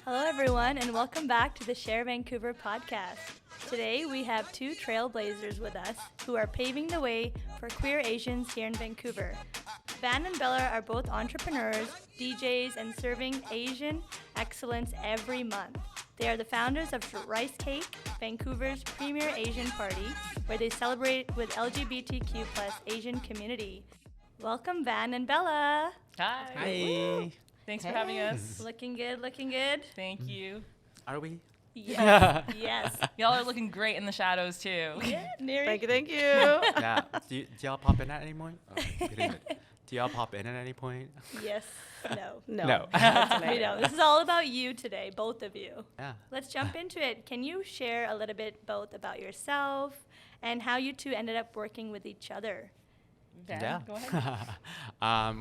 Hello, everyone, and welcome back to the Sher Vancouver podcast. Today, we have two trailblazers with us who are paving the way for queer Asians here in Vancouver. Van and Bella are both entrepreneurs, DJs, and serving Asian excellence every month. They are the founders of Ricecake, Vancouver's premier Asian party, where they celebrate with LGBTQ+ Asian community. Welcome, Van and Bella. Hi. Hi. Thanks for having us. Looking good, looking good. Thank you. Are we? Yes, yes. Y'all are looking great in the shadows too. Yeah, Neri. Thank you. Yeah. Do y'all pop in at any point? Oh, getting it. Do y'all pop in at any point? Yes, no. No. We know. This is all about you today, both of you. Yeah. Let's jump into it. Can you share a little bit both about yourself and how you two ended up working with each other? Van, Yeah. go ahead.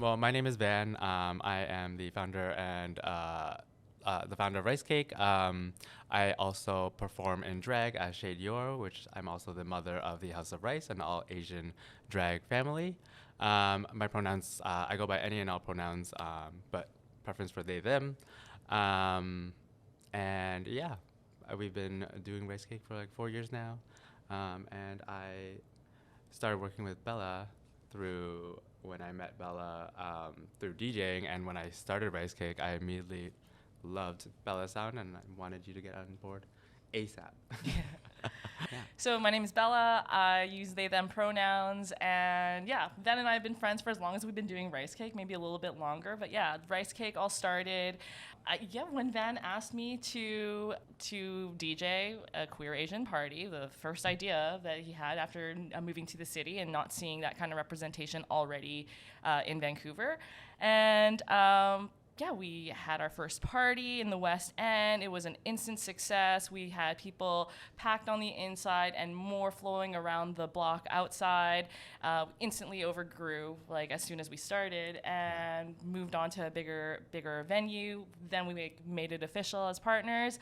Well, my name is Van. I am the founder and the founder of Ricecake. I also perform in drag as Sher, which I'm also the mother of the House of Rice, an all-Asian drag family. My pronouns, I go by any and all pronouns, but preference for they, them. And yeah, we've been doing Ricecake for like 4 years now. And I started working with Bella through when I met Bella through DJing, and when I started Ricecake, I immediately loved Bella's sound and I wanted you to get on board ASAP. So my name is Bella. I use they, them pronouns. And yeah, Van and I have been friends for as long as we've been doing Ricecake, maybe a little bit longer. But yeah, Ricecake all started, when Van asked me to DJ a queer Asian party, the first idea that he had after moving to the city and not seeing that kind of representation already in Vancouver. And we had our first party in the West End. It was an instant success. We had people packed on the inside and more flowing around the block outside. Instantly overgrew, like as soon as we started, and moved on to a bigger venue. Then we made it official as partners.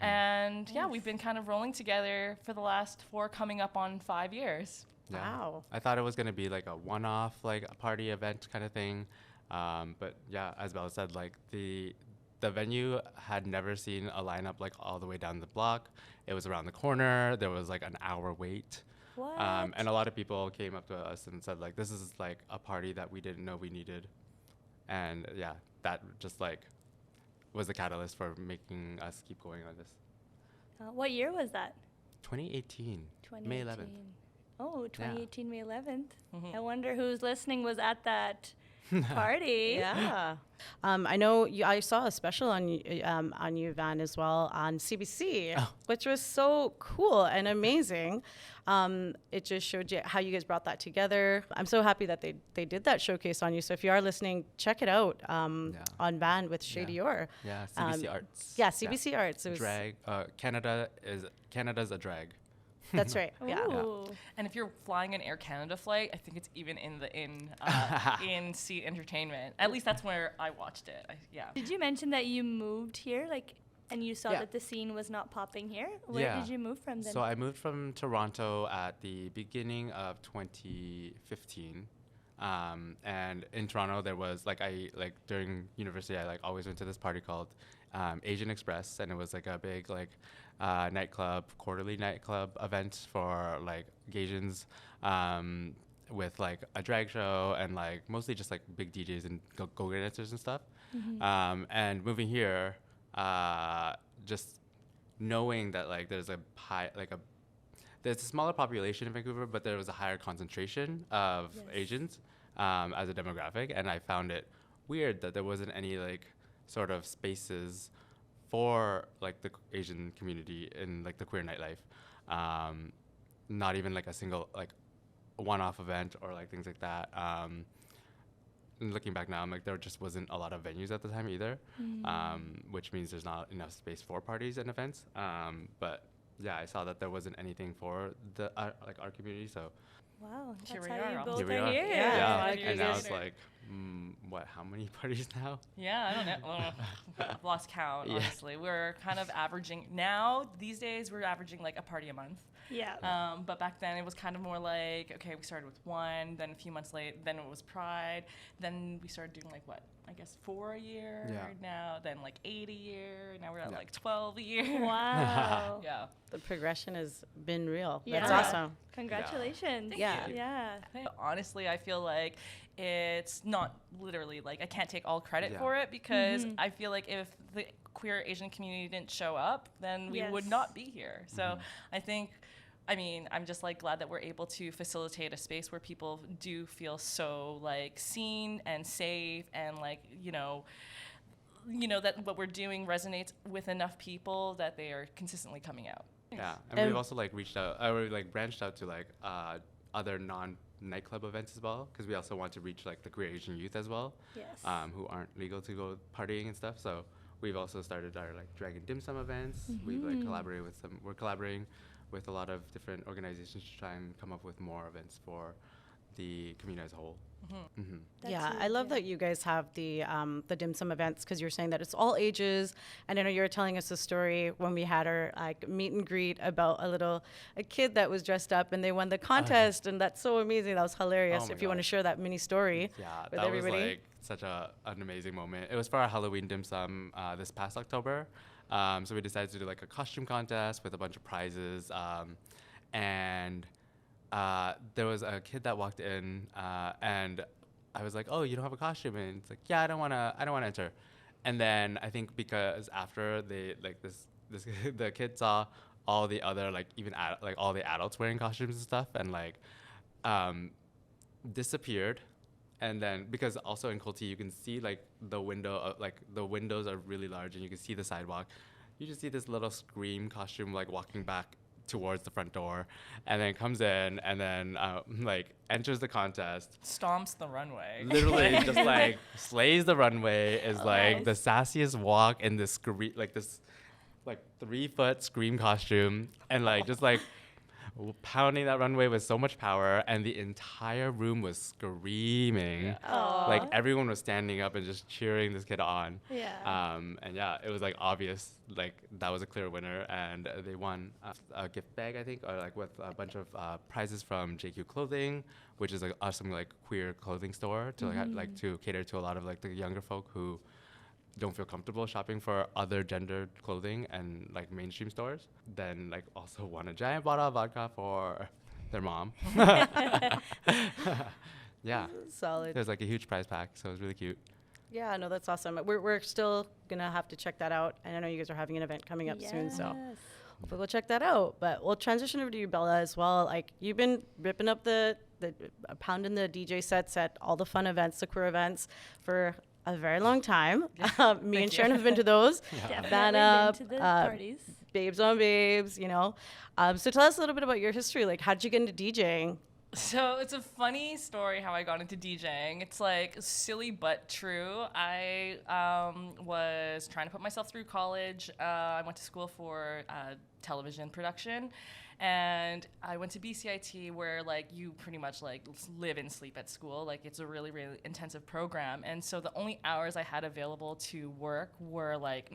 And yeah, we've been kind of rolling together for the last 4, coming up on 5 years. Yeah. Wow. I thought it was gonna be like a one-off, like a party event kind of thing. But yeah, as Bella said, like the venue had never seen a lineup like all the way down the block. It was around the corner. There was like an hour wait. What? And a lot of people came up to us and said like, this is like a party that we didn't know we needed. And yeah, that just like was the catalyst for making us keep going on this. What year was that? 2018, May 11th. Oh, 2018, May 11th. Mhm. I wonder who's listening was at that party. Yeah. I know I saw a special on you, Van, as well on CBC, which was so cool and amazing. It just showed you how you guys brought that together. I'm so happy that they did that showcase on you. So if you are listening, check it out on Van with Sher. Yeah, CBC Arts. Yeah, CBC Arts. It was Drag. Canada's a drag. That's right. Yeah. Ooh. And if you're flying an Air Canada flight, I think it's even in the in-seat entertainment. At least that's where I watched it. Did you mention that you moved here, and you saw Yeah. that the scene was not popping here? Where did you move from then? So I moved from Toronto at the beginning of 2015. And in Toronto, there was during university, I always went to this party called Asian Express, and it was like a big quarterly nightclub event for Gaysians, with a drag show and mostly just big DJs and go-go dancers and stuff. Mm-hmm. And moving here, just knowing that there's a high there's a smaller population in Vancouver, but there was a higher concentration of Asians as a demographic, and I found it weird that there wasn't any sort of spaces for the Asian community in the queer nightlife. Not even a single one-off event or things like that. And looking back now, I'm there just wasn't a lot of venues at the time either, which means there's not enough space for parties and events. But yeah, I saw that there wasn't anything for the our community, so. Wow, Here that's we how you are. both Here we are are. here. Yeah. And now it's later. how many parties now? Yeah, I don't know. I've lost count, Yeah. honestly. We're kind of averaging, now, these days, we're averaging a party a month. Yeah. But back then it was kind of more like, okay, we started with one, then a few months later, then it was Pride, then we started doing like what? I guess 4 a year now, then like 8 a year, now we're at like 12 a year. Wow. Yeah. The progression has been real. Yeah. That's awesome. Congratulations. Yeah. Yeah. Honestly, I feel like it's not literally like I can't take all credit for it, because I feel like if the queer Asian community didn't show up, then we would not be here. So I mean, I'm just like glad that we're able to facilitate a space where people do feel so like seen and safe, and like, you know that what we're doing resonates with enough people that they are consistently coming out. Yeah, and we've also like reached out, or like branched out to like other non-nightclub events as well, because we also want to reach like the queer Asian youth as well, Yes. who aren't legal to go partying and stuff. So we've also started our like Dragon Dim Sum events. We've like collaborated with some. We're collaborating with a lot of different organizations to try and come up with more events for the community as a whole. Yeah, That's I love huge, that you guys have the dim sum events, because you're saying that it's all ages. And I know you were telling us a story when we had our like meet and greet about a kid that was dressed up and they won the contest, and that's so amazing. That was hilarious. Oh my If you want to gosh. share that mini story Yeah, with that everybody. was like such an amazing moment. It was for our Halloween dim sum this past October. So we decided to do like a costume contest with a bunch of prizes. And there was a kid that walked in, and I was like, "Oh, you don't have a costume?" And it's like, "Yeah, I don't wanna enter." And then I think because after they like this the kid saw all the other like even like all the adults wearing costumes and stuff, and like disappeared. And then because also in Kulti you can see like the window, like the windows are really large and you can see the sidewalk. You just see this little Scream costume like walking back towards the front door, and then comes in and then like enters the contest. Stomps the runway. Literally just like slays the runway. Is like nice. the sassiest walk in this this like 3-foot Scream costume, and like just like pounding that runway with so much power, and the entire room was screaming. Aw. Like everyone was standing up and just cheering this kid on. Yeah. And yeah, it was like obvious, like that was a clear winner, and they won a gift bag, I think, or like with a bunch of prizes from JQ Clothing, which is like awesome like queer clothing store to like to cater to a lot of like the younger folk who don't feel comfortable shopping for other gendered clothing and like mainstream stores. Then like also won a giant bottle of vodka for their mom. Yeah, Solid. there's like a huge prize pack, so it was really cute. Yeah, no, that's awesome. We're still gonna have to check that out, and I know you guys are having an event coming up soon, so Yes. hopefully we'll check that out. But we'll transition over to you, Bella, as well. Like you've been ripping up the pounding the DJ sets at all the fun events, the queer events, for a very long time. Me and Sharon have been to those. Definitely Van Up, been to the parties. Babes on Babes, you know. So tell us a little bit about your history. Like, how'd you get into DJing? So it's a funny story how I got into DJing. It's like silly but true. I was trying to put myself through college. I went to school for television production, and I went to BCIT, where like you pretty much like live and sleep at school. Like it's a really, really intensive program. And so the only hours I had available to work were like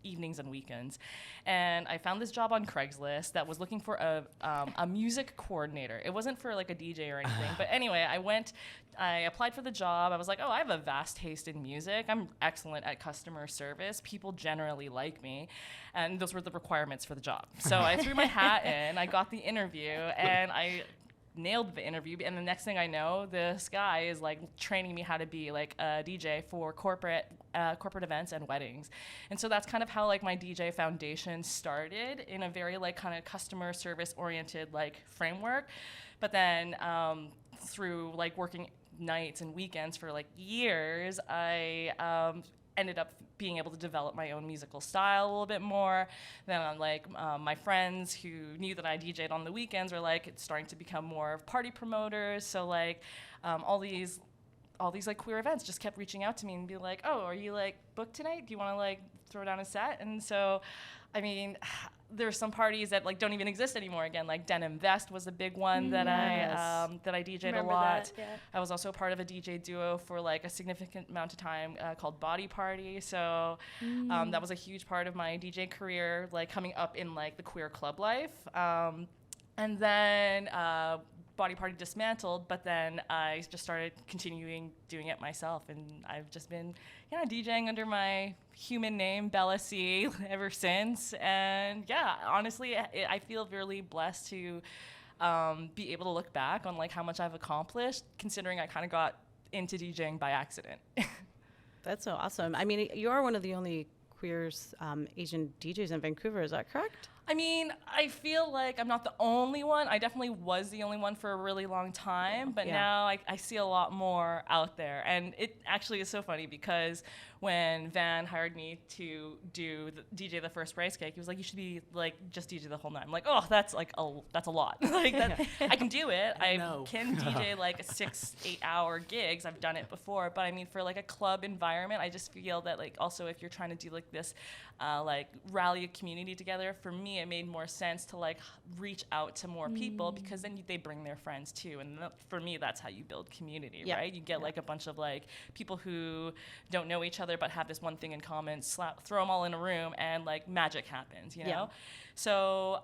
evenings and weekends. And I found this job on Craigslist that was looking for a music coordinator. It wasn't for like a DJ or anything. But anyway, I applied for the job. I was like, oh, I have a vast taste in music. I'm excellent at customer service. People generally like me. And those were the requirements for the job. So I threw my hat in, I got the interview, and I nailed the interview. And the next thing I know, this guy is like training me how to be like a DJ for corporate events and weddings. And so that's kind of how like my DJ foundation started, in a very like kind of customer service oriented like framework. But then through like working nights and weekends for like years, I ended up being able to develop my own musical style a little bit more. Then like my friends who knew that I DJ'd on the weekends were like starting to become more of party promoters. So like all these like queer events just kept reaching out to me and be like, oh, are you like booked tonight? Do you want to like throw down a set? And so, I mean, there's some parties that like don't even exist anymore. Again, like Denim Vest was a big one that I DJ'd Remember a lot. that, yeah. I was also part of a DJ duo for like a significant amount of time called Body Party. So that was a huge part of my DJ career, like coming up in like the queer club life. And then Body Party dismantled, but then I just started continuing doing it myself, and I've just been DJing under my human name Bella C ever since. And yeah, honestly, I feel really blessed to be able to look back on like how much I've accomplished, considering I kind of got into DJing by accident. That's so awesome. I mean, you are one of the only queers Asian DJs in Vancouver, is that correct? I mean, I feel like I'm not the only one. I definitely was the only one for a really long time, but now I see a lot more out there. And it actually is so funny because when Van hired me to DJ the first Ricecake, he was like, "You should be like just DJ the whole night." I'm like, "Oh, that's a lot. Like that, I can do it. I can DJ like 6-8 hour gigs. I've done it before, but I mean for like a club environment, I just feel that like also if you're trying to do like this like rally a community together, for me it made more sense to like reach out to more people, because then they bring their friends too, and for me that's how you build community, right? You get like a bunch of like people who don't know each other but have this one thing in common, throw them all in a room and like magic happens, you know? So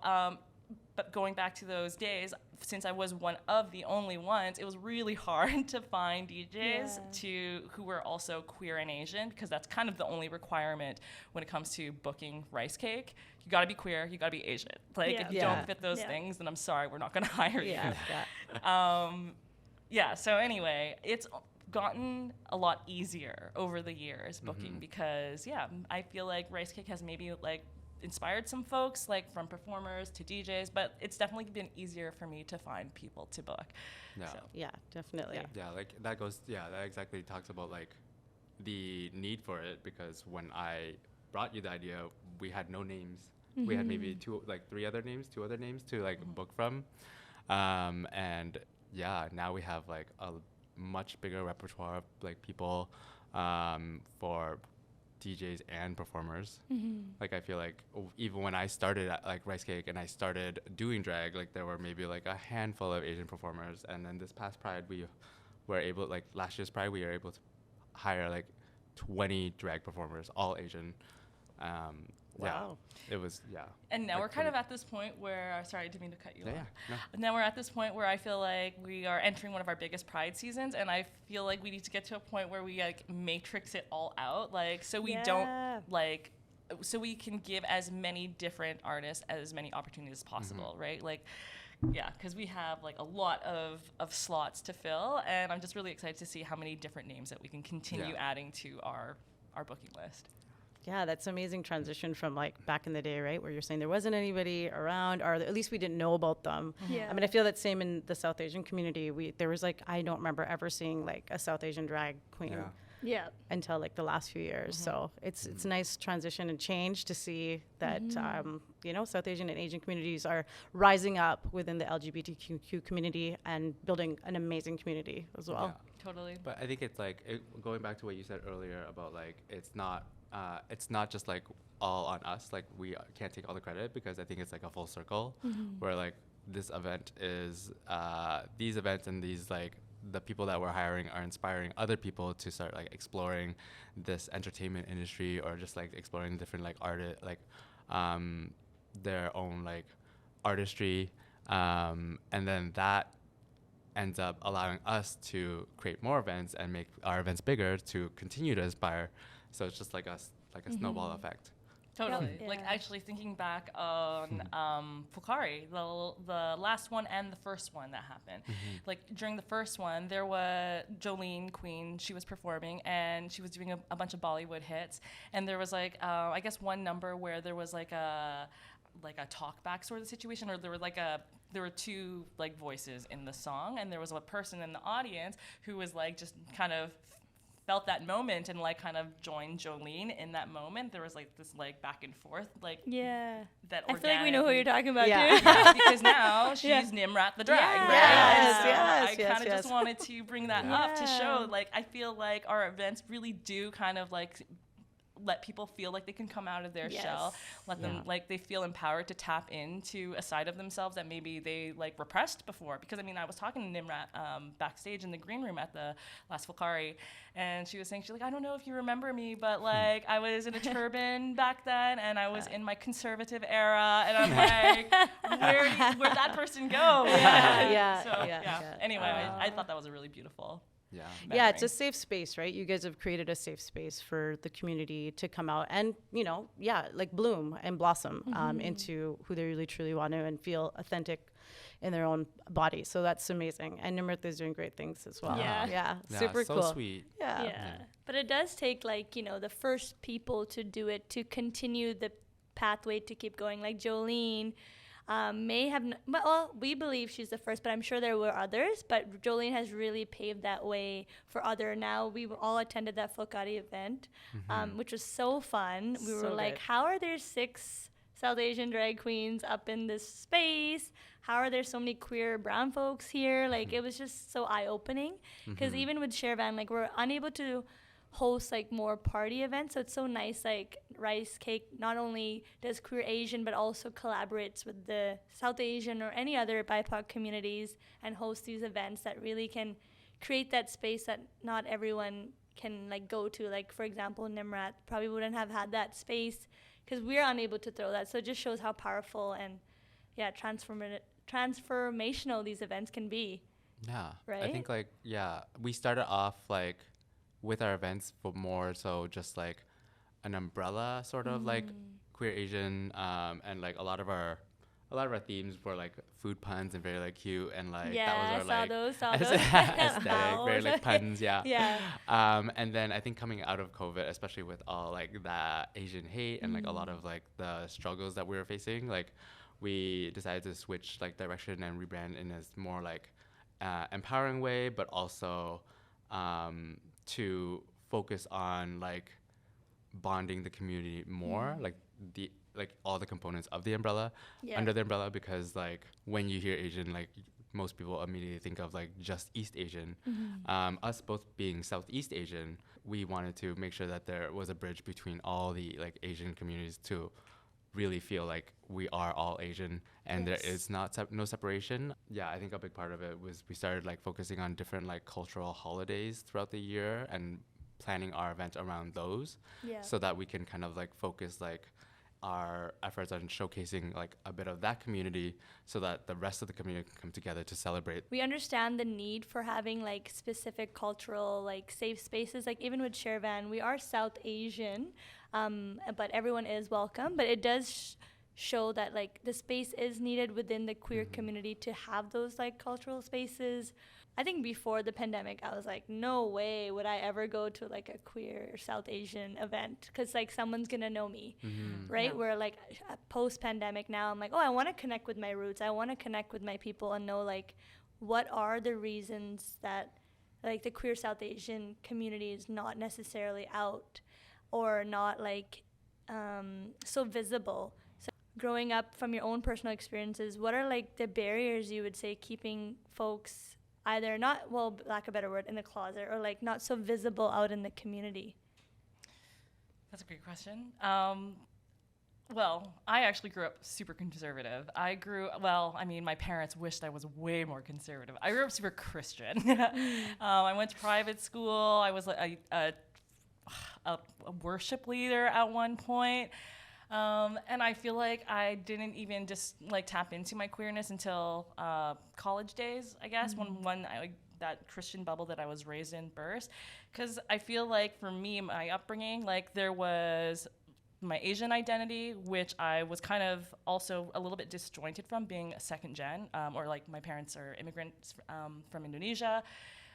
but going back to those days, since I was one of the only ones, it was really hard to find DJs who were also queer and Asian, because that's kind of the only requirement when it comes to booking Ricecake. You got to be queer, you got to be Asian. Like if you don't fit those things, then I'm sorry, we're not going to hire you. So anyway, it's gotten a lot easier over the years booking, because I feel like Ricecake has maybe like inspired some folks, like from performers to DJs, but it's definitely been easier for me to find people to book. Yeah, definitely. Like that exactly talks about like the need for it, because when I brought you the idea, we had no names. We had maybe two other names to like book from, and now we have like a much bigger repertoire of like people for DJs and performers. Like I feel like even when I started at like Ricecake and I started doing drag, like there were maybe like a handful of Asian performers, and then this past Pride last year's Pride we were able to hire like 20 drag performers, all Asian. Wow. It was And now like we're kind of at this point where, sorry, I didn't mean to cut you off. No. Now we're at this point where I feel like we are entering one of our biggest Pride seasons, and I feel like we need to get to a point where we like matrix it all out, like so we don't like, so we can give as many different artists as many opportunities as possible, right? Like, because we have like a lot of slots to fill, and I'm just really excited to see how many different names that we can continue adding to our booking list. Yeah, that's an amazing transition from like back in the day, right? Where you're saying there wasn't anybody around, or at least we didn't know about them. I mean, I feel that same in the South Asian community. There was like, I don't remember ever seeing like a South Asian drag queen until like the last few years. So it's a nice transition and change to see that, South Asian and Asian communities are rising up within the LGBTQ community and building an amazing community as well. Totally. But I think it's like, going back to what you said earlier about like, it's not just like all on us, like we can't take all the credit, because I think it's like a full circle where like this event is these events and these like the people that we're hiring are inspiring other people to start like exploring this entertainment industry, or just like exploring different like their own like artistry, and then that ends up allowing us to create more events and make our events bigger to continue to inspire. So it's just like a snowball effect. Totally. Like actually thinking back on Phulkari, the last one and the first one that happened. Like during the first one, there was Jolene Queen. She was performing and she was doing a bunch of Bollywood hits. And there was like I guess one number where there was like a talk back sort of situation, or there were two like voices in the song, and there was a person in the audience who was like just kind of felt that moment and like kind of joined Jolene in that moment. There was like this like back and forth, like that I feel like we know who you're talking about too. Yeah, because now she's Nimrat the drag, right? I kind of just wanted to bring that up to show, like, I feel like our events really do kind of like let people feel like they can come out of their Yes. shell, let them like they feel empowered to tap into a side of themselves that maybe they like repressed before. Because I mean, I was talking to Nimrat backstage in the green room at the last Phulkari, and she was saying, she's like, I don't know if you remember me, but like I was in a turban back then, and I was in my conservative era, and I'm like, where'd that person go? Anyway, I thought that was a really beautiful. Yeah. Yeah, it's a safe space, right? You guys have created a safe space for the community to come out and, you know, like bloom and blossom into who they really truly want to and feel authentic in their own body. So that's amazing. And Nimrat is doing great things as well. Yeah. Super so cool. Sweet. Yeah. But it does take, like, you know, the first people to do it to continue the pathway to keep going. Like Jolene may have, well, we believe she's the first, but I'm sure there were others. But Jolene has really paved that way for other. Now we all attended that Phulkari event, which was so fun. We were like, how are there 6 South Asian drag queens up in this space? How are there so many queer brown folks here? Like, it was just so eye-opening. Because even with Sher Van, like, we're unable to host like more party events, so it's so nice. Like Ricecake not only does queer Asian but also collaborates with the South Asian or any other BIPOC communities and hosts these events that really can create that space that not everyone can like go to. Like for example, Nimrat probably wouldn't have had that space because we're unable to throw that. So it just shows how powerful and transformational these events can be. Yeah. Right? I think like we started off like with our events for more so just like an umbrella sort of like queer Asian and like a lot of our themes were like food puns and very like cute and like that was our saw those. aesthetic, very like puns, Yeah. and then I think coming out of COVID, especially with all like the Asian hate and like a lot of like the struggles that we were facing, like we decided to switch like direction and rebrand in a more like empowering way, but also to focus on like bonding the community more, like all the components of the umbrella under the umbrella, because like when you hear Asian, like most people immediately think of like just East Asian. Us both being Southeast Asian, we wanted to make sure that there was a bridge between all the like Asian communities to really feel like we are all Asian and there is no separation. I think a big part of it was we started like focusing on different like cultural holidays throughout the year and planning our event around those, so that we can kind of like focus like our efforts on showcasing like a bit of that community so that the rest of the community can come together to celebrate. We understand the need for having like specific cultural like safe spaces. Like even with Sher Van, we are South Asian, but everyone is welcome. But it does show that like the space is needed within the queer community to have those like cultural spaces. I think before the pandemic, I was like, no way would I ever go to like a queer South Asian event because like someone's gonna know me, right? Where like post-pandemic now, I'm like, oh, I want to connect with my roots. I want to connect with my people and know like what are the reasons that like the queer South Asian community is not necessarily out or not like so visible. So growing up from your own personal experiences, what are like the barriers you would say keeping folks either not, well, lack of a better word, in the closet or like not so visible out in the community? That's a great question. Well, I actually grew up super conservative. My parents wished I was way more conservative. I grew up super Christian. I went to private school. I was a worship leader at one point. And I feel like I didn't even just like tap into my queerness until college days, I guess, when that Christian bubble that I was raised in burst. Because I feel like for me, my upbringing, like there was my Asian identity, which I was kind of also a little bit disjointed from being a second gen, or like my parents are immigrants from Indonesia.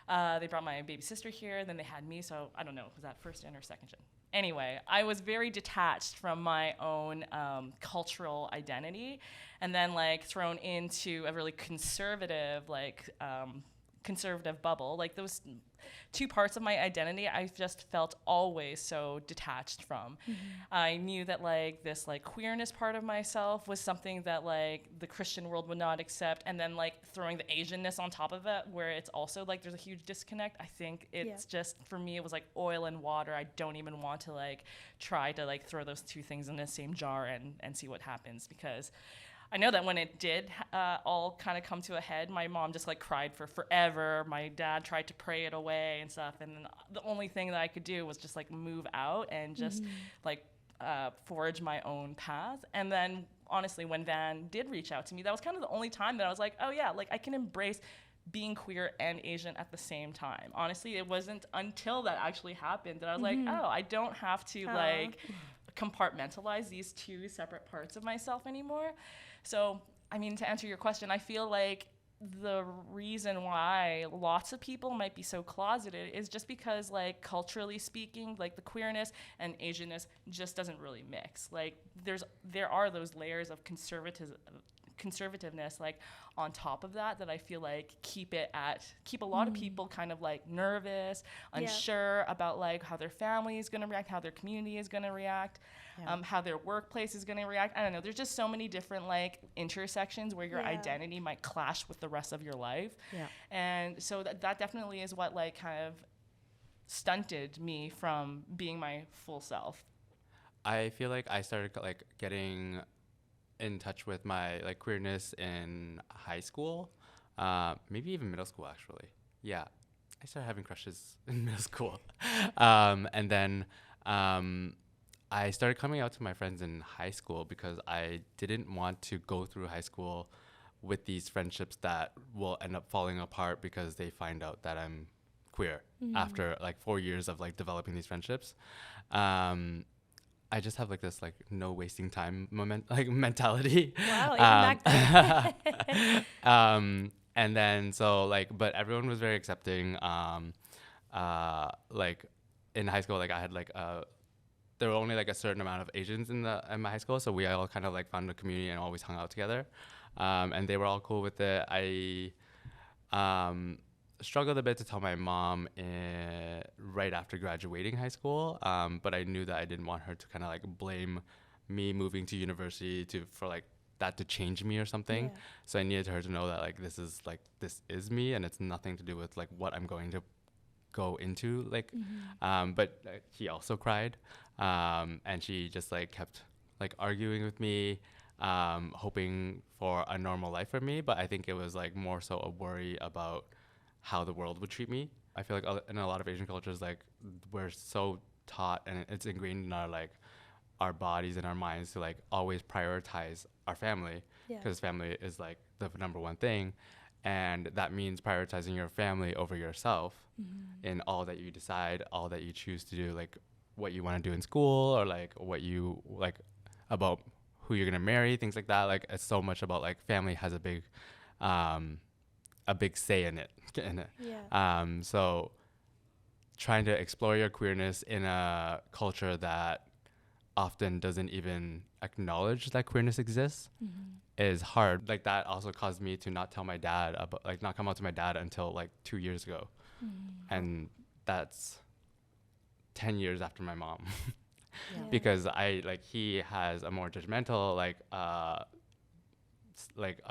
They brought my baby sister here, then they had me, so I don't know, was that first gen or second gen? Anyway, I was very detached from my own cultural identity, and then like thrown into a really conservative like conservative bubble. Like those two parts of my identity, I just felt always so detached from. I knew that like this like queerness part of myself was something that like the Christian world would not accept, and then like throwing the Asianness on top of it, where it's also like there's a huge disconnect. I think it's just, for me, it was like oil and water. I don't even want to like try to like throw those two things in the same jar and see what happens, because I know that when it did all kind of come to a head, my mom just like cried for forever. My dad tried to pray it away and stuff. And then the only thing that I could do was just like move out and just like forge my own path. And then honestly, when Van did reach out to me, that was kind of the only time that I was like, oh yeah, like I can embrace being queer and Asian at the same time. Honestly, it wasn't until that actually happened that I was like, oh, I don't have to like compartmentalize these two separate parts of myself anymore. So, I mean, to answer your question, I feel like the reason why lots of people might be so closeted is just because, like, culturally speaking, like the queerness and Asianness just doesn't really mix. Like, there are those layers of conservativeness like on top of that I feel like keep a lot of people kind of like nervous, unsure about like how their family is going to react, how their community is going to react, how their workplace is going to react. I don't know, there's just so many different like intersections where your identity might clash with the rest of your life. And so that definitely is what like kind of stunted me from being my full self. I feel like I started like getting in touch with my like queerness in high school, maybe even middle school actually. Yeah, I started having crushes in middle school, and then I started coming out to my friends in high school because I didn't want to go through high school with these friendships that will end up falling apart because they find out that I'm queer after like 4 years of like developing these friendships. I just have like this like no wasting time mentality. Wow, even back then. And then so like, but everyone was very accepting. Like in high school, like I had like there were only like a certain amount of Asians in my high school, so we all kind of like found a community and always hung out together. And they were all cool with it. I struggled a bit to tell my mom right after graduating high school, but I knew that I didn't want her to kind of like blame me moving to university for like that to change me or something. So I needed her to know that like this is me and it's nothing to do with like what I'm going to go into like. But she also cried, and she just like kept like arguing with me, hoping for a normal life for me. But I think it was like more so a worry about how the world would treat me. I feel like in a lot of Asian cultures, like we're so taught and it's ingrained in our bodies and our minds to like always prioritize our family, because family is like the number one thing. And that means prioritizing your family over yourself in all that you decide, all that you choose to do, like what you want to do in school or like what you like about who you're going to marry, things like that. Like it's so much about like family has a big say in it. So trying to explore your queerness in a culture that often doesn't even acknowledge that queerness exists is hard. Like that also caused me to not tell my dad about, like not come out to my dad until like 2 years ago. And that's 10 years after my mom. Because he has a more judgmental, a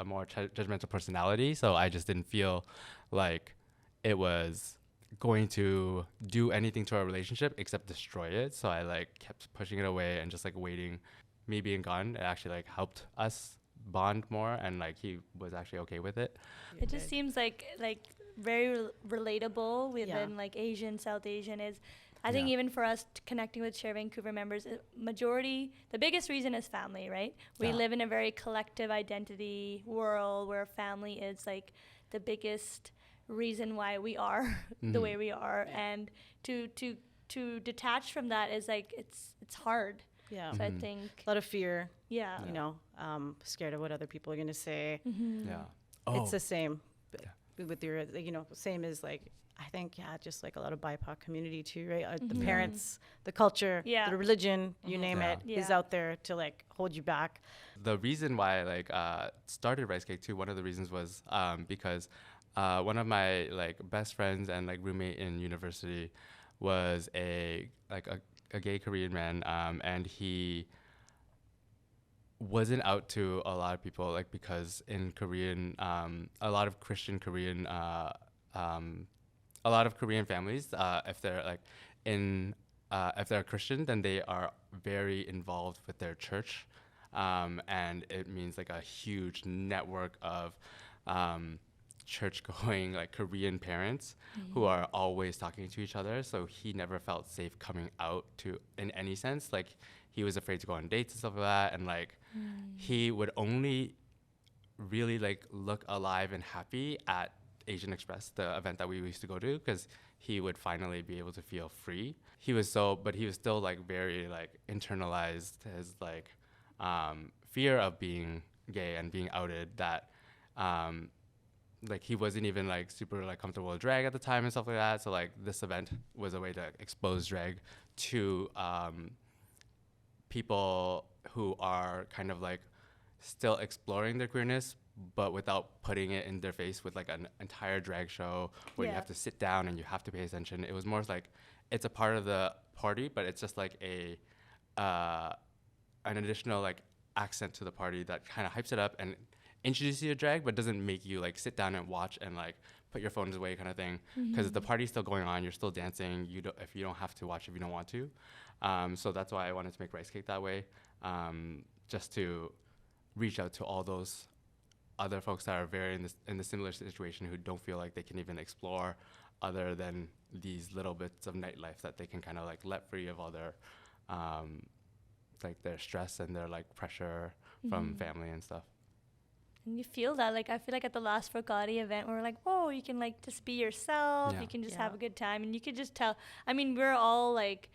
more judgmental personality. So I just didn't feel like it was going to do anything to our relationship except destroy it. So I like kept pushing it away and just like waiting. Me being gone, it actually like helped us bond more, and like he was actually okay with it. It just seems like very relatable within like Asian, South Asian is. I think even for us connecting with Sher Vancouver members, the biggest reason is family, right? We live in a very collective identity world where family is like the biggest reason why we are the way we are. And to detach from that is like, it's hard. So I think a lot of fear. You know, scared of what other people are going to say. Oh. It's the same with your, same as like, I think, just like a lot of BIPOC community too, right? The parents, the culture, the religion, you name it, is out there to like hold you back. The reason why I like started Ricecake too, one of the reasons was because one of my like best friends and like roommate in university was a gay Korean man, and he wasn't out to a lot of people, like because in Korean, a lot of Christian Korean, a lot of Korean families, if they're like in if they're Christian, then they are very involved with their church, and it means like a huge network of church-going like Korean parents who are always talking to each other. So he never felt safe coming out to in any sense. Like he was afraid to go on dates and stuff like that, and like he would only really like look alive and happy at Asian Express, the event that we used to go to, because he would finally be able to feel free. But he was still like very like internalized his like fear of being gay and being outed, that like he wasn't even like super like comfortable with drag at the time and stuff like that. So like this event was a way to expose drag to people who are kind of like still exploring their queerness, but without putting it in their face with like an entire drag show where you have to sit down and you have to pay attention. It was more like it's a part of the party, but it's just like an additional like accent to the party that kind of hypes it up and introduces you to drag, but doesn't make you like sit down and watch and like put your phones away kind of thing. Because the party's still going on, you're still dancing. If you don't have to watch if you don't want to. So that's why I wanted to make Ricecake that way, just to reach out to all those other folks that are very in the similar situation, who don't feel like they can even explore other than these little bits of nightlife that they can kind of like let free of all their like their stress and their like pressure from family and stuff. And you feel that, like, I feel like at the last Phulkari event, we were like, whoa, you can like just be yourself. You can just have a good time, and you could just tell. I mean, we're all like,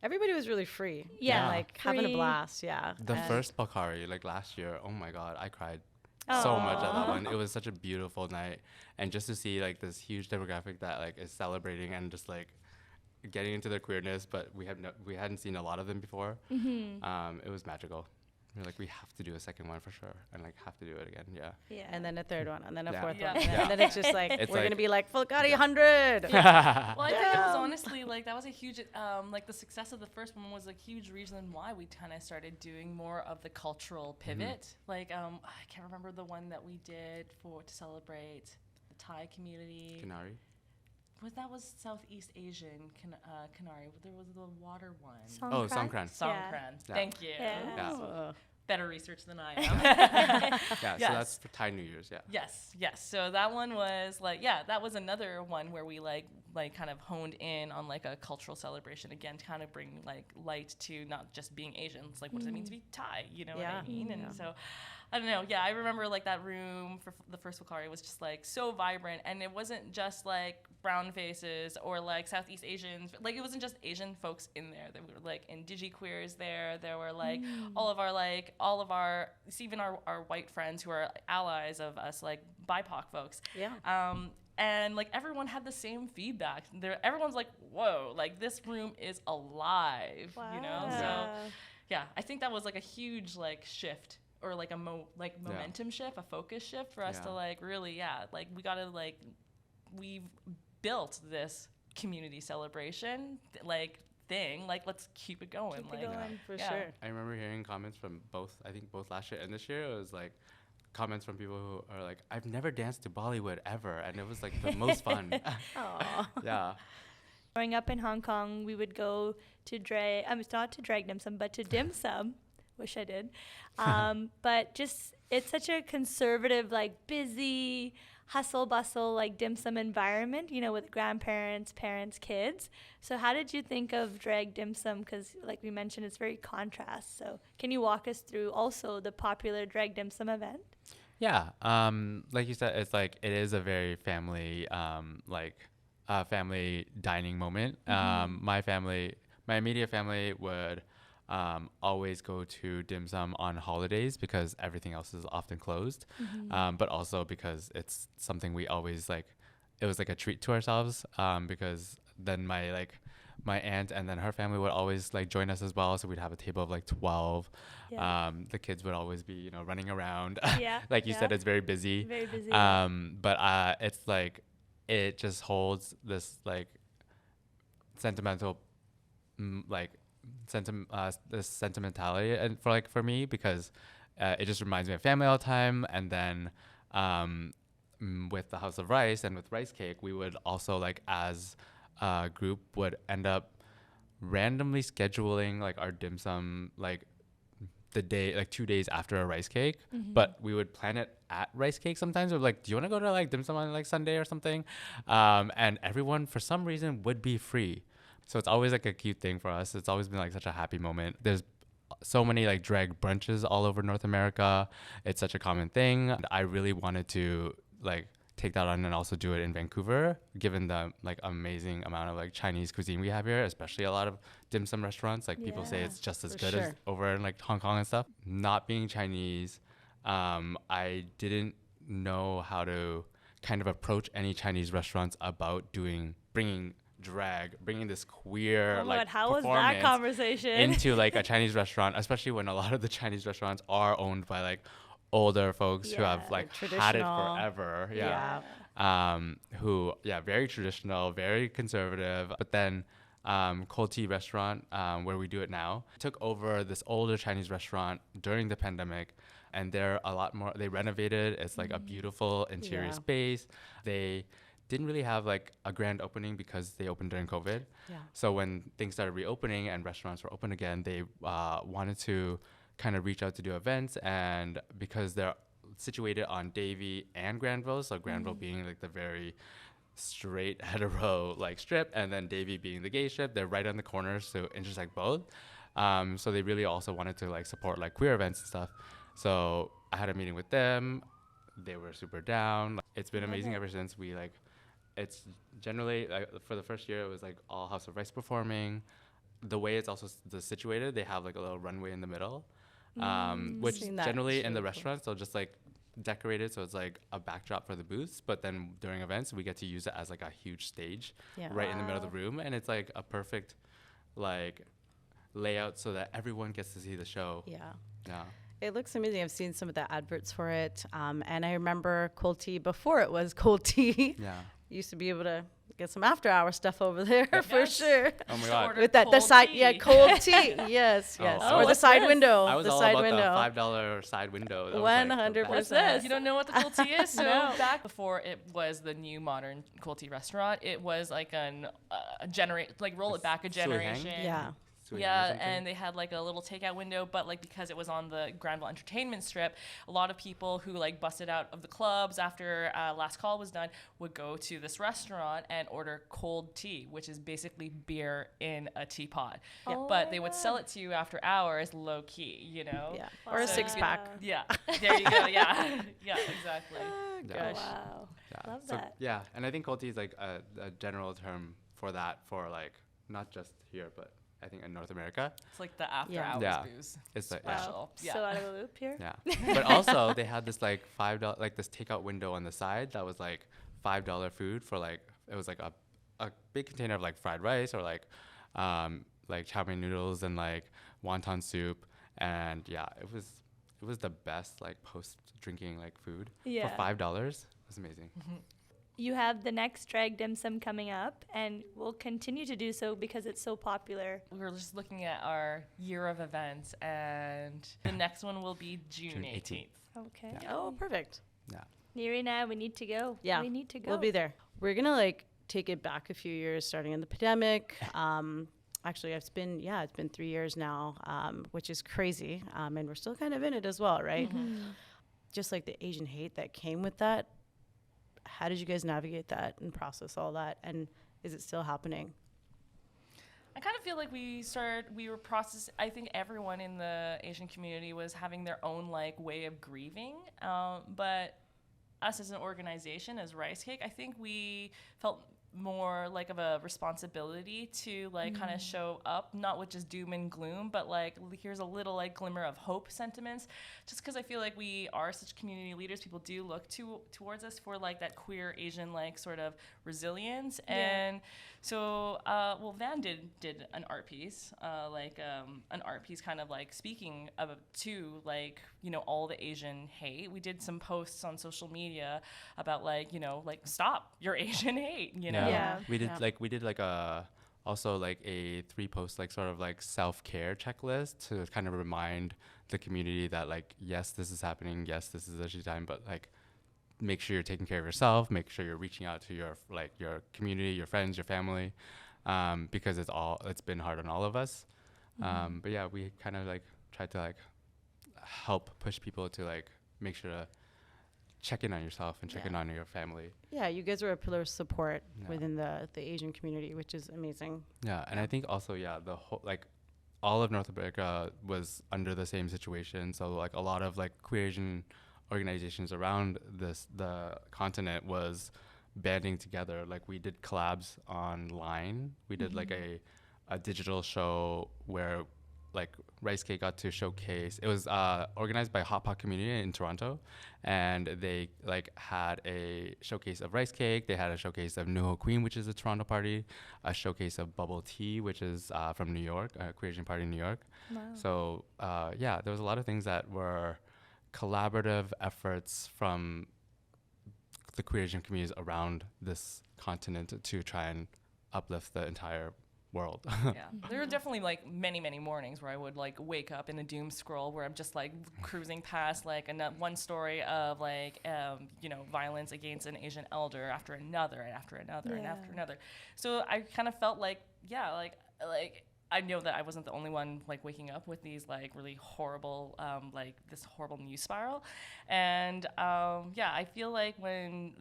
everybody was really free. Yeah. Like having a blast. Yeah. The first Phulkari, like last year, oh my God, I cried so much at that one. It was such a beautiful night, and just to see like this huge demographic that like is celebrating and just like getting into their queerness, but we hadn't seen a lot of them before. It was magical. We're like, we have to do a second one for sure, and like have to do it again. Yeah. And then a third one, and then a fourth Yeah. one, and then it's just like It's we're like- gonna be like Phulkari 100. Well, I think it was honestly like that was a huge like the success of the first one was a huge reason why we kind of started doing more of the cultural pivot. Like I can't remember the one that we did to celebrate the Thai community. Kanari. That was Southeast Asian Kanari. There was the water one. Oh, Songkran. Songkran. Yeah. Thank you. Yeah. Oh. Better research than I am. Yeah, Yes. so that's for Thai New Year's, yeah. Yes. So that one was like, that was another one where we like kind of honed in on like a cultural celebration again, to kind of bring like light to not just being Asian. It's like, what does it mean to be Thai? You know what I mean? And so, I don't know. Yeah, I remember like that room for the first Phulkari was just like so vibrant, and it wasn't just like brown faces or like Southeast Asians. Like it wasn't just Asian folks in there. There were like indigequeers there. There were like all of our even our white friends who are allies of us, like BIPOC folks. Yeah. And like everyone had the same feedback. Everyone's like, "Whoa! Like this room is alive," you know. So, yeah, I think that was like a huge like shift, or like a momentum shift, a focus shift for us to like really, like we gotta like we've built this community celebration like thing. Like let's keep it going. Keep it going. For sure. I remember hearing comments from both last year and this year. It was like comments from people who are like, I've never danced to Bollywood ever, and it was like the most fun. Yeah. Growing up in Hong Kong, we would go to not to drag dim sum, but to dim sum. Wish I did. But just, it's such a conservative, like busy, hustle bustle, like dim sum environment, you know, with grandparents, parents, kids. So how did you think of drag dim sum? Because like we mentioned, it's very contrast. So can you walk us through also the popular drag dim sum event? Yeah. Like you said, it's like, it is a very family, family dining moment. My immediate family would always go to dim sum on holidays because everything else is often closed, but also because it's something we always like. It was like a treat to ourselves, because then my aunt and then her family would always like join us as well. So we'd have a table of like 12. Yeah. The kids would always be, you know, running around. Yeah. Like you Yeah. said, it's very busy. Very busy. But it's like, it just holds this like sentimental, like this sentimentality and for me, because it just reminds me of family all the time. And then with the House of Rice and with Ricecake, we would also like as a group would end up randomly scheduling like our dim sum like the day, like 2 days after a Ricecake, but we would plan it at Ricecake sometimes. We're like, do you want to go to like dim sum on like Sunday or something? And everyone for some reason would be free. So it's always like a cute thing for us. It's always been like such a happy moment. There's so many like drag brunches all over North America. It's such a common thing. I really wanted to like take that on and also do it in Vancouver, given the like amazing amount of like Chinese cuisine we have here, especially a lot of dim sum restaurants. Like people say it's just as good as over in like Hong Kong and stuff. Not being Chinese, I didn't know how to kind of approach any Chinese restaurants about bringing this queer like how was that performance conversation into like a Chinese restaurant, especially when a lot of the Chinese restaurants are owned by like older folks who have like had it forever. Who very traditional, very conservative. But then Cold Tea restaurant, where we do it now, took over this older Chinese restaurant during the pandemic, and they're a lot more, they renovated. It's like a beautiful interior space. They didn't really have like a grand opening because they opened during COVID. So when things started reopening and restaurants were open again, they wanted to kind of reach out to do events. And because they're situated on Davie and Granville, so Granville being like the very straight hetero like strip, and then Davie being the gay strip, they're right on the corners to intersect both. So they really also wanted to like support like queer events and stuff. So I had a meeting with them. They were super down. It's been amazing ever since. We like, it's generally like for the first year it was like all House of Rice performing. The way it's also situated, they have like a little runway in the middle, which generally in the restaurants they'll just like decorate it so it's like a backdrop for the booths. But then during events we get to use it as like a huge stage right in the middle of the room, and it's like a perfect like layout so that everyone gets to see the show. It looks amazing. I've seen some of the adverts for it, and I remember Cold Tea before it was Cold Tea. Used to be able to get some after hour stuff over there for sure. Oh my god! With that the side cold tea. Yes. Or the side window. I was the all side about window. the $5 side window. 100%. What's this? You don't know what the cold tea is? So back before it was the new modern cold tea restaurant, it was like a roll it back a generation. And they had like a little takeout window, but like because it was on the Granville Entertainment Strip, a lot of people who like busted out of the clubs after Last Call was done would go to this restaurant and order cold tea, which is basically beer in a teapot. But they would sell it to you after hours, low key, you know? Or a six pack. There you go. Exactly. Gosh. Wow. Love that. And I think cold tea is like a general term for that, for like not just here, but I think in North America. It's like the after hours booze. It's like special. So out of the loop here. But also they had this like $5 like this takeout window on the side that was like $5 food for like, it was like a big container of like fried rice or like chow mein noodles and like wonton soup, and it was the best like post drinking like food for $5. It was amazing. You have the next drag dim sum coming up, and we'll continue to do so because it's so popular. We were just looking at our year of events, and the next one will be June 18th. Okay. Oh, perfect. Nirina, we need to go. We need to go. We'll be there. We're going to like take it back a few years, starting in the pandemic. Actually, it's been 3 years now, which is crazy. And we're still kind of in it as well, right? Just like the Asian hate that came with that. How did you guys navigate that and process all that? And is it still happening? I kind of feel like we were processing. I think everyone in the Asian community was having their own like way of grieving. But us as an organization, as Ricecake, I think we felt more like of a responsibility to like kind of show up, not with just doom and gloom, but like here's a little like glimmer of hope sentiments, just because I feel like we are such community leaders. People do look towards us for like that queer Asian like sort of resilience. And so Van did an art piece, an art piece kind of like speaking of to like, you know, all the Asian hate. We did some posts on social media about like, you know, like stop your Asian hate, you know. We did like a also like a 3-post like sort of like self-care checklist to kind of remind the community that like, yes, this is happening, yes, this is actually time, but like make sure you're taking care of yourself, make sure you're reaching out to your like your community, your friends, your family, because it's been hard on all of us. But yeah, we kind of like tried to like help push people to like make sure to check in on yourself and check in on your family. Yeah, you guys are a pillar of support within the Asian community, which is amazing. Yeah, and I think also, the whole, like, all of North America was under the same situation. So, like, a lot of, like, queer Asian organizations around the continent was banding together. Like, we did collabs online. We did, like, a digital show where, like, Ricecake got to showcase. It was organized by Hot Pot Community in Toronto, and they like had a showcase of Ricecake. They had a showcase of Nuho Queen, which is a Toronto party, a showcase of Bubble Tea, which is from New York, a queer Asian party in New York. Wow. So there was a lot of things that were collaborative efforts from the queer Asian communities around this continent to try and uplift the entire world. There were definitely like many mornings where I would like wake up in a doom scroll where I'm just like cruising past like one story of like violence against an Asian elder after another and after another and after another. So I kind of felt like I know that I wasn't the only one like waking up with these like really horrible this horrible news spiral. And I feel like when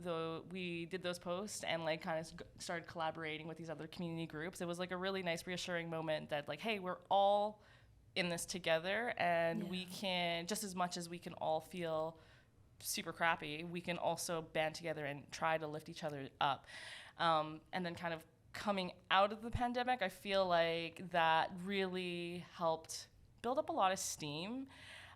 we did those posts and like kind of started collaborating with these other community groups, it was like a really nice reassuring moment that like, hey, we're all in this together, and we can, just as much as we can all feel super crappy, we can also band together and try to lift each other up. And then kind of coming out of the pandemic, I feel like that really helped build up a lot of steam.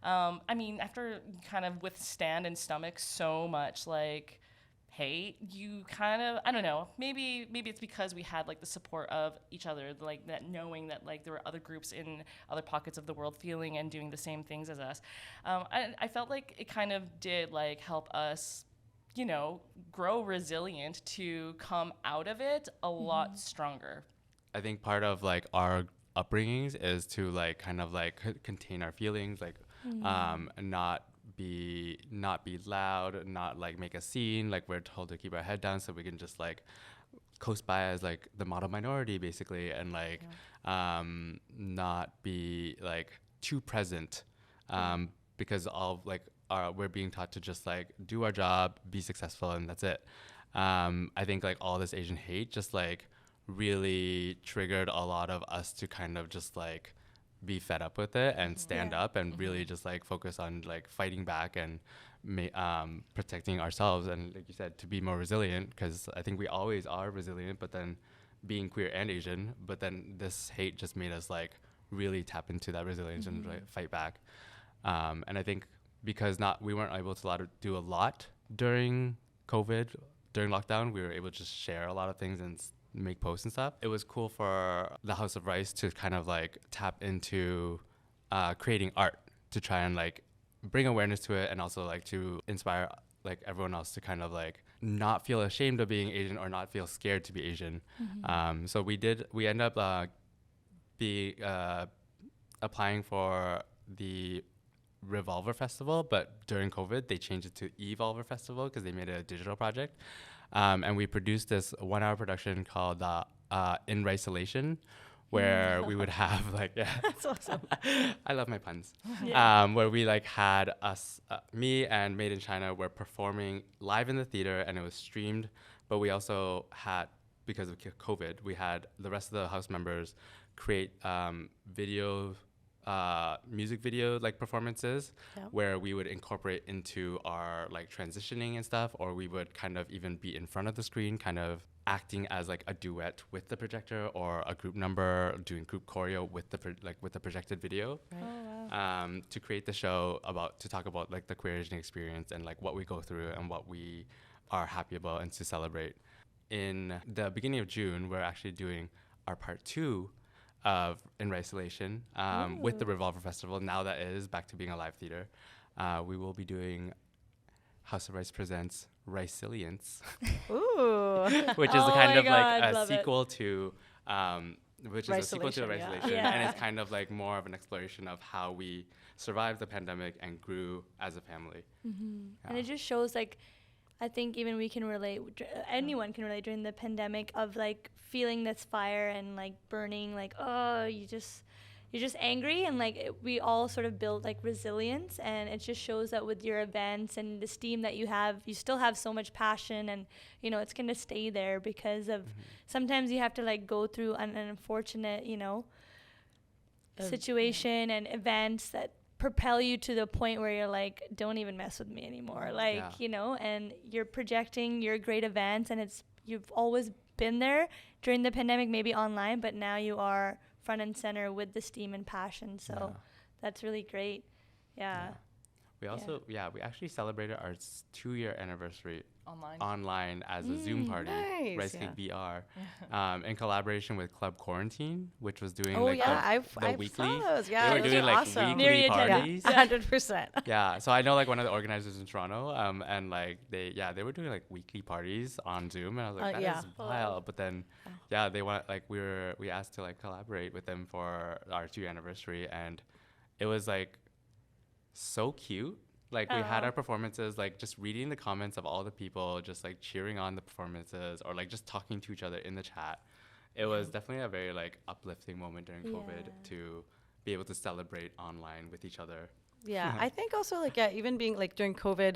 I mean, after kind of withstand and stomach so much like hate, you kind of, I don't know, maybe it's because we had like the support of each other, like that knowing that like there were other groups in other pockets of the world feeling and doing the same things as us. I felt like it kind of did like help us, you know, grow resilient to come out of it a lot stronger. I think part of like our upbringings is to like kind of like contain our feelings, like not be loud, not like make a scene. Like we're told to keep our head down so we can just like coast by as like the model minority basically, and like not be like too present, because all like we're being taught to just like do our job, be successful, and that's it. I think like all this Asian hate just like really triggered a lot of us to kind of just like be fed up with it and stand up and really just like focus on like fighting back and protecting ourselves, and like you said, to be more resilient, because I think we always are resilient, but then being queer and Asian, but then this hate just made us like really tap into that resilience and like fight back. And I think because we weren't able to do a lot during COVID, during lockdown, we were able to just share a lot of things and make posts and stuff. It was cool for the House of Rice to kind of like tap into creating art to try and like bring awareness to it, and also like to inspire like everyone else to kind of like not feel ashamed of being Asian or not feel scared to be Asian. So we ended up applying for the Revolver Festival, but during COVID they changed it to Evolver Festival because they made it a digital project, and we produced this 1-hour production called In Ricelation, where we would have like That's awesome. I love my puns. Where we like had us, me and Made in China were performing live in the theater, and it was streamed, but we also had, because of COVID, we had the rest of the house members create video music video like performances Yeah. where we would incorporate into our like transitioning and stuff, or we would kind of even be in front of the screen, kind of acting as like a duet with the projector or a group number, doing group choreo with the with the projected video. Right. Oh, wow. To create the show to talk about like the queer Asian experience and like what we go through and what we are happy about and to celebrate. In the beginning of June, we're actually doing our part 2 of In Ricelation with the Revolver Festival. Now that it is back to being a live theater, we will be doing House of Rice Presents Riceliance, Ooh. which is Oh kind my of God, like a love it. sequel to which is a sequel to Ricelation, yeah. Ricelation, Yeah. and it's kind of like more of an exploration of how we survived the pandemic and grew as a family. And it just shows like, I think even we can relate, anyone can relate during the pandemic of like feeling this fire and like burning, like, oh, you're just angry, and like we all sort of build like resilience, and it just shows that with your events and the steam that you have, you still have so much passion, and you know it's gonna stay there because of sometimes you have to like go through an unfortunate, you know, situation and events that propel you to the point where you're like, don't even mess with me anymore, like Yeah. you know, and you're projecting your great events, and you've always been there during the pandemic, maybe online, but now you are front and center with the steam and passion, so that's really great. Yeah. We also, we actually celebrated our 2-year anniversary Online. as a Zoom party, nice, Ricecake VR, in collaboration with Club Quarantine, which was doing Oh like yeah, the I weekly. saw those. Yeah, They were those doing are like awesome. weekly Myriad parties. attendance. 100%. Yeah, so I know like one of the organizers in Toronto, and like they were doing like weekly parties on Zoom, and I was like, that is wild. But then, they want like we asked to like collaborate with them for our 2-year anniversary, and it was like so cute. Like we had our performances, like just reading the comments of all the people, just like cheering on the performances, or like just talking to each other in the chat. It was definitely a very like uplifting moment during COVID to be able to celebrate online with each other. Yeah, I think also like even being like during COVID,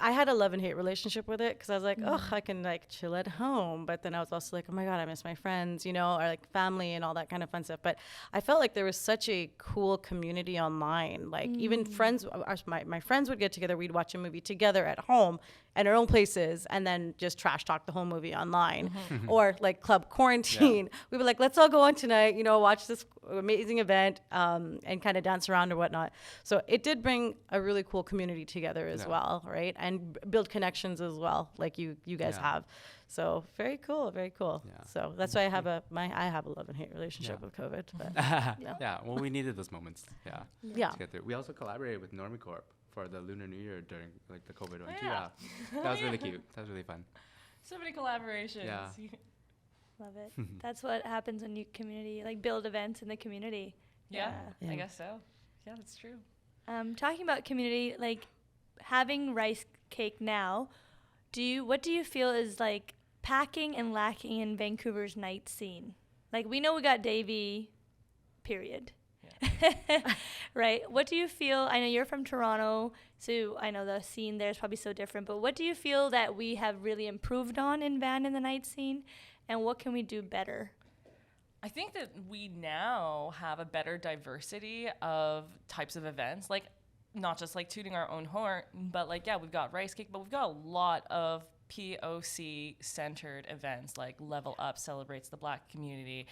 I had a love and hate relationship with it because I was like, oh, I can like chill at home, but then I was also like, oh my God, I miss my friends, you know, or like family and all that kind of fun stuff. But I felt like there was such a cool community online. Like even friends, my friends would get together, we'd watch a movie together at home at our own places, and then just trash talk the whole movie online. Or like Club Quarantine, we were like, let's all go on tonight, you know, watch this amazing event and kind of dance around or whatnot. So it did bring a really cool community together as well, right? And build connections as well, like you guys have. So very cool, very cool. Yeah. So that's why I have a love and hate relationship with COVID. But Well, we needed those moments, yeah. to get through. We also collaborated with Normie Corp for the Lunar New Year during like the COVID one too. yeah. That was really cute. That was really fun. So many collaborations. Yeah. Love it. That's what happens when you like build events in the community. Yeah, Yeah. I guess so. Yeah, that's true. Talking about community, like having Ricecake now, what do you feel is like packing and lacking in Vancouver's night scene? Like we know we got Davey, period. Right. What do you feel? I know you're from Toronto, so I know the scene there is probably so different, but what do you feel that we have really improved on in Van in the night scene, and what can we do better? I think that we now have a better diversity of types of events, like not just like tooting our own horn, but like, we've got Ricecake, but we've got a lot of POC centered events, like Level Up celebrates the Black community.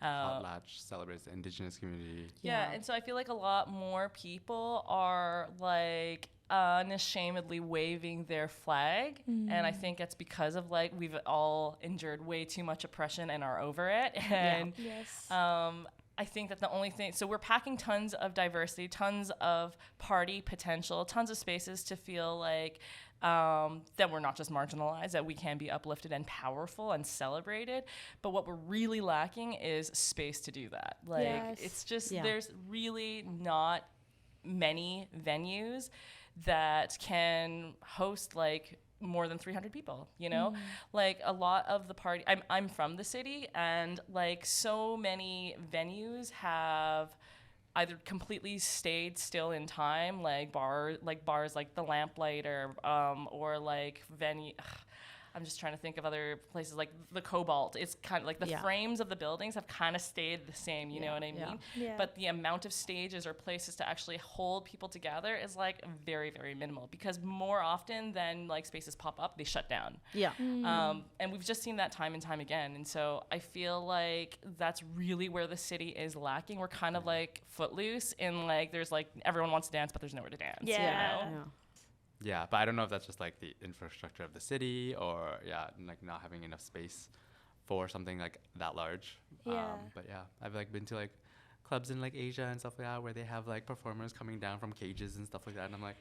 Potlatch celebrates the Indigenous community. Yeah, and so I feel like a lot more people are like unashamedly waving their flag, and I think it's because of like we've all endured way too much oppression and are over it. And Yes. I think that the only thing, so we're packing tons of diversity, tons of party potential, tons of spaces to feel like that we're not just marginalized, that we can be uplifted and powerful and celebrated. But what we're really lacking is space to do that. Like, it's just, there's really not many venues that can host like more than 300 people, you know? Like a lot of the party, I'm from the city, and like so many venues have either completely stayed still in time, like bars like the Lamplighter, or like I'm just trying to think of other places like the Cobalt. It's kind of like the frames of the buildings have kind of stayed the same, you know what I mean? Yeah. But the amount of stages or places to actually hold people together is like very, very minimal, because more often than like spaces pop up, they shut down. Yeah. And we've just seen that time and time again. And so I feel like that's really where the city is lacking. We're kind of like Footloose in like there's like everyone wants to dance, but there's nowhere to dance. Yeah. You know? Yeah, but I don't know if that's just like the infrastructure of the city or like not having enough space for something like that large. Yeah. But yeah, I've like been to like clubs in like Asia and stuff like that where they have like performers coming down from cages and stuff like that, and I'm like,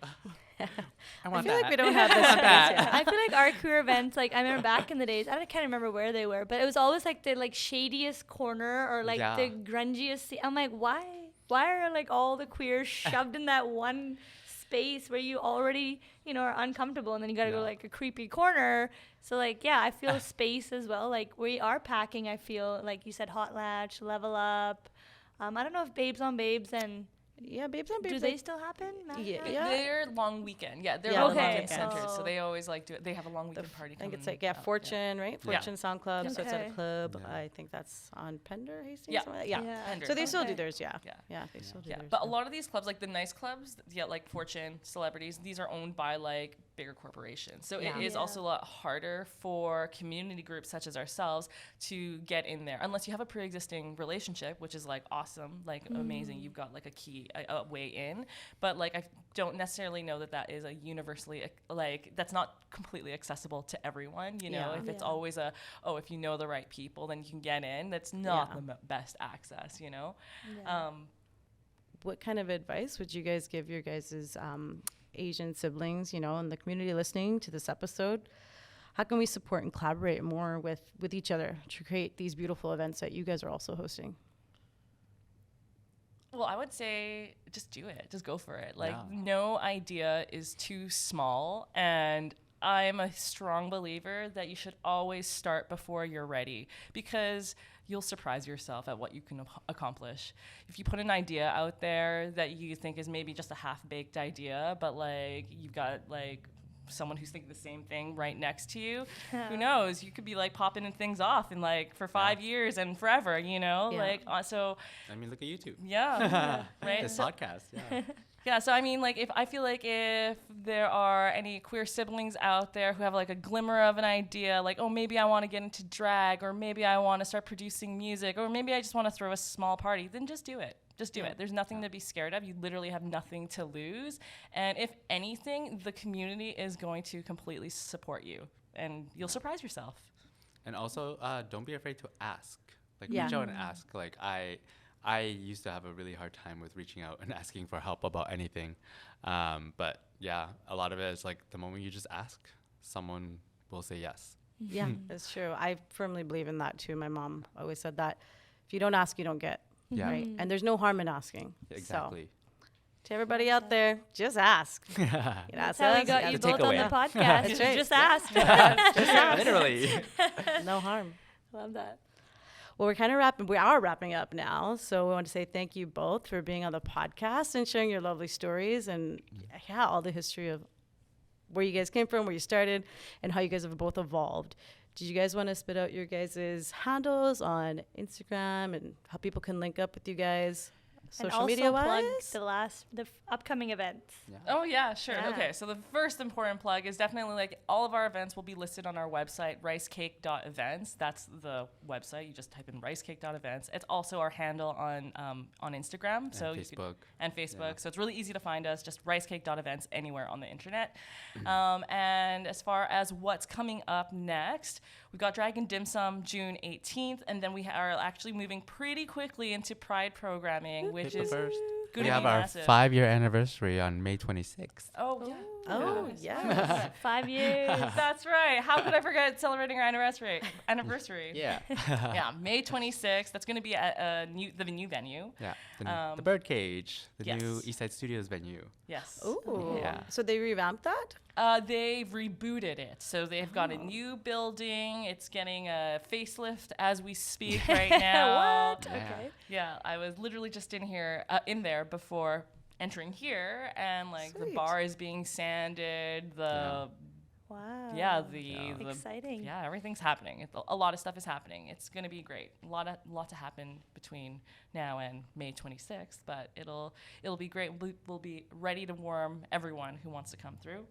I want I feel that. like we don't have this space yet. I feel like our queer events, like I remember back in the days, I can't remember where they were, but it was always like the like shadiest corner or like the grungiest. I'm like, why are like all the queers shoved in that one space where you already, you know, are uncomfortable, and then you got to go like a creepy corner. So like, yeah, I feel space as well. Like we are packing, I feel like you said, Hot Latch, Level Up. I don't know if Babes on Babes and Babes on Babes. do they still happen? They're long weekend. Yeah, they're Yeah, long okay. weekend centers. Oh. So they always like do it. They have a long weekend party. I think it's coming like up. Fortune, right? Fortune Sound Club. So it's at Okay. a club. Yeah. I think that's on Pender, Hastings. Yeah. Something like that. Yeah. Pender. So they still do Okay. theirs. Yeah. Yeah. They still do Yeah, theirs. but a lot of these clubs, like the nice clubs, like Fortune, celebrities, these are owned by like bigger corporations. So it is also a lot harder for community groups such as ourselves to get in there, unless you have a pre-existing relationship, which is like awesome, like amazing. You've got like a way in, but like I don't necessarily know that is a universally like that's not completely accessible to everyone. You know, if it's always if you know the right people, then you can get in. That's not the best access. You know. Yeah. What kind of advice would you guys give your guys' Asian siblings, you know, in the community listening to this episode? How can we support and collaborate more with each other to create these beautiful events that you guys are also hosting? Well, I would say just do it. Just go for it. Like no idea is too small, and I'm a strong believer that you should always start before you're ready, because you'll surprise yourself at what you can accomplish. If you put an idea out there that you think is maybe just a half-baked idea, but like you've got like someone who's thinking the same thing right next to you, who knows? You could be like popping things off in like for 5 years and forever, you know? Yeah. Like so. I mean, look at YouTube. Yeah. Right. This podcast. Yeah. Yeah, so I mean, like, if there are any queer siblings out there who have like a glimmer of an idea, like, oh, maybe I want to get into drag, or maybe I want to start producing music, or maybe I just want to throw a small party, then just do it. Just do it. There's nothing to be scared of. You literally have nothing to lose. And if anything, the community is going to completely support you, and you'll surprise yourself. And also, don't be afraid to ask. Like, reach out and ask. Like, I used to have a really hard time with reaching out and asking for help about anything. But yeah, a lot of it is like the moment you just ask, someone will say yes. Yeah, that's true. I firmly believe in that too. My mom always said that if you don't ask, you don't get. Yeah. Right. And there's no harm in asking. Exactly. So, to everybody out there, just ask. You know, That's how we got you the both on the takeaway. podcast. That's right. Just ask. Just ask. Literally. No harm. Love that. Well, we are wrapping up now. So we want to say thank you both for being on the podcast and sharing your lovely stories and all the history of where you guys came from, where you started, and how you guys have both evolved. Did you guys want to spit out your guys' handles on Instagram and how people can link up with you guys? Social media wise? Plug the upcoming events. Oh yeah, sure. Yeah. Okay, so the first important plug is definitely like all of our events will be listed on our website, ricecake.events. That's the website. You just type in ricecake.events. It's also our handle on Instagram, And so Facebook. and Facebook. So it's really easy to find us. Just ricecake.events anywhere on the internet. And as far as what's coming up next, we've got Dragon Dim Sum June 18th, and then we are actually moving pretty quickly into Pride programming, which April is 1st. going We to have be our massive. 5-year anniversary on May 26th. Oh yeah. Oh, Yes. 5 years. That's right. How could I forget celebrating our anniversary? Yeah. Yeah, May 26th. That's going to be at the new venue. Yeah. The Birdcage, the new yes. Eastside Studios venue. Yes. Ooh. Yeah. So they revamped that? They've rebooted it. So they've got a new building. It's getting a facelift as we speak right now. What? Yeah. Okay. Yeah, I was literally just in there before entering here, and like the Sweet. bar is being sanded, the Wow. Yeah, Exciting. Yeah, everything's happening. A lot of stuff is happening. It's going to be great. A lot to happen between now and May 26th, but it'll be great. We'll be ready to warm everyone who wants to come through.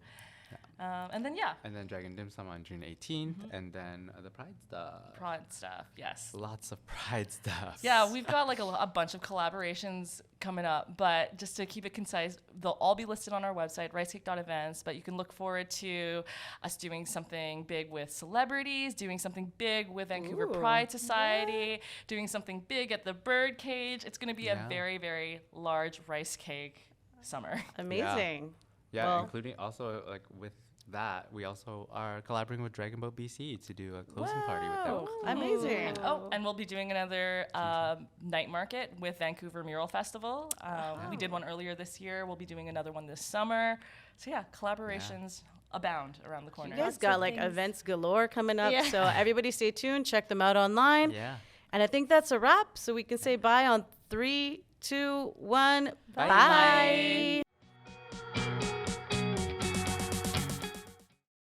And then Dragon Dim Sum on June 18th, and then the Pride stuff. Pride stuff, yes. Lots of Pride stuff. Yeah, we've got like a bunch of collaborations coming up, but just to keep it concise, they'll all be listed on our website, ricecake.events, but you can look forward to us doing something big with celebrities, doing something big with Vancouver Pride Society, doing something big at the Birdcage. It's going to be a very, very large rice cake summer. Amazing. Yeah, Well, including also like with that, we also are collaborating with Dragon Boat BC to do a closing party with them. Amazing. And we'll be doing another night market with Vancouver Mural Festival. We did one earlier this year. We'll be doing another one this summer. So yeah, collaborations abound around the corner. You guys Lots got of like things. events galore coming up. Yeah. So everybody stay tuned. Check them out online. Yeah. And I think that's a wrap. So we can say bye on 3, 2, 1. Bye. Bye.